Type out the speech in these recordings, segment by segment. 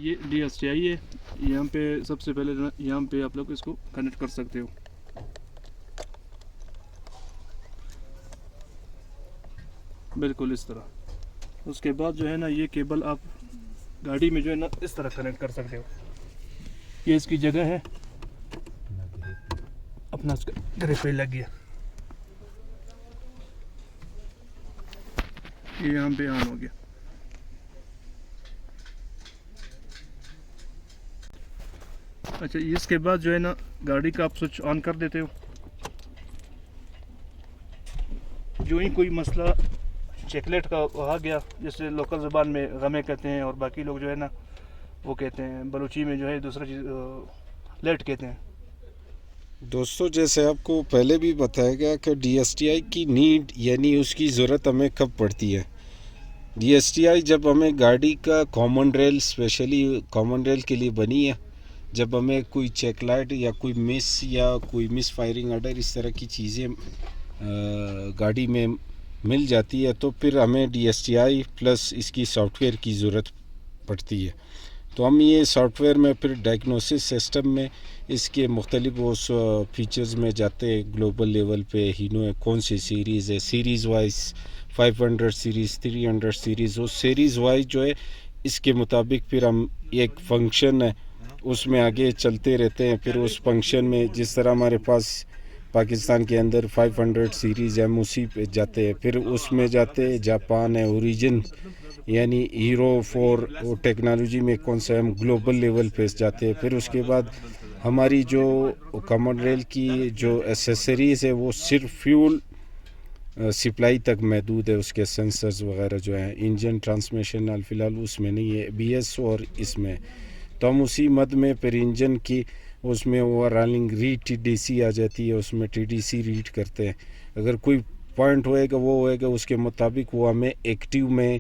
یہ DSTI ہے. یہاں پہ سب سے پہلے یہاں پہ آپ لوگ اس کو کنیکٹ کر سکتے ہو. بالکل اس طرح. اس کے بعد جو ہے نا یہ کیبل آپ گاڑی میں جو ہے نا اس طرح کنیکٹ کر سکتے ہو. یہ اس کی جگہ ہے. اپنا اس کا گرپ پہ لگ گیا. یہ یہاں پہ آن ہو گیا. اچھا اس کے بعد جو ہے نا گاڑی کا آپ سوئچ آن کر دیتے ہو. جو ہی کوئی مسئلہ چیکلیٹ کا آ گیا، جیسے لوکل زبان میں غمے کہتے ہیں اور باقی لوگ جو ہے نا وہ کہتے ہیں، بلوچی میں جو ہے دوسرا چیز لیٹ کہتے ہیں. دوستو جیسے آپ کو پہلے بھی بتایا گیا کہ DSTI کی نیڈ یعنی اس کی ضرورت ہمیں کب پڑتی ہے. DSTI جب ہمیں گاڑی کا common rail especially common rail کے لیے بنی ہے، جب ہمیں کوئی چیک لائٹ یا کوئی مس فائرنگ آرڈر اس طرح کی چیزیں گاڑی میں مل جاتی ہے، تو پھر ہمیں DSTI پلس اس کی سافٹ ویئر کی ضرورت پڑتی ہے. تو ہم یہ سافٹ ویئر میں پھر ڈائگنوسس سسٹم میں اس کے مختلف اس فیچرز میں جاتے ہیں. گلوبل لیول پہ ہینو کون سی سیریز ہے، سیریز وائز 500 سیریز 300 سیریز، وہ سیریز وائز جو ہے اس کے مطابق پھر ہم ایک فنکشن ہے اس میں آگے چلتے رہتے ہیں. پھر اس فنکشن میں جس طرح ہمارے پاس پاکستان کے اندر 500 سیریز ہے، ہم اسی پہ جاتے ہیں. پھر اس میں جاتے ہیں جاپان ہے، اوریجن یعنی ہیرو 4 وہ ٹیکنالوجی میں کون سا ہم گلوبل لیول پہ جاتے ہیں. پھر اس کے بعد ہماری جو کامن ریل کی جو ایسیسریز ہے وہ صرف فیول سپلائی تک محدود ہے. اس کے سینسرز وغیرہ جو ہیں، انجن ٹرانسمیشن فی الحال اس میں نہیں ہے، BS اور اس میں. تو ہم اسی مد میں پھر انجن کی اس میں اوور ہالنگ ریڈ TDC آ جاتی ہے، اس میں TDC ریڈ کرتے ہیں. اگر کوئی پوائنٹ ہوئے گا وہ ہوئے گا اس کے مطابق وہ ہمیں ایکٹیو میں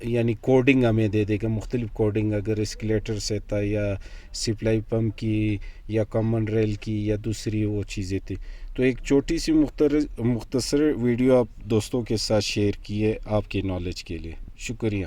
یعنی کوڈنگ ہمیں دے دے گا. مختلف کوڈنگ اگر اسکلیٹر سے تھا یا سپلائی پمپ کی یا کامن ریل کی یا دوسری وہ چیزیں تھی. تو ایک چھوٹی سی مختصر ویڈیو آپ دوستوں کے ساتھ شیئر کیے آپ کی نالج کے لیے. شکریہ.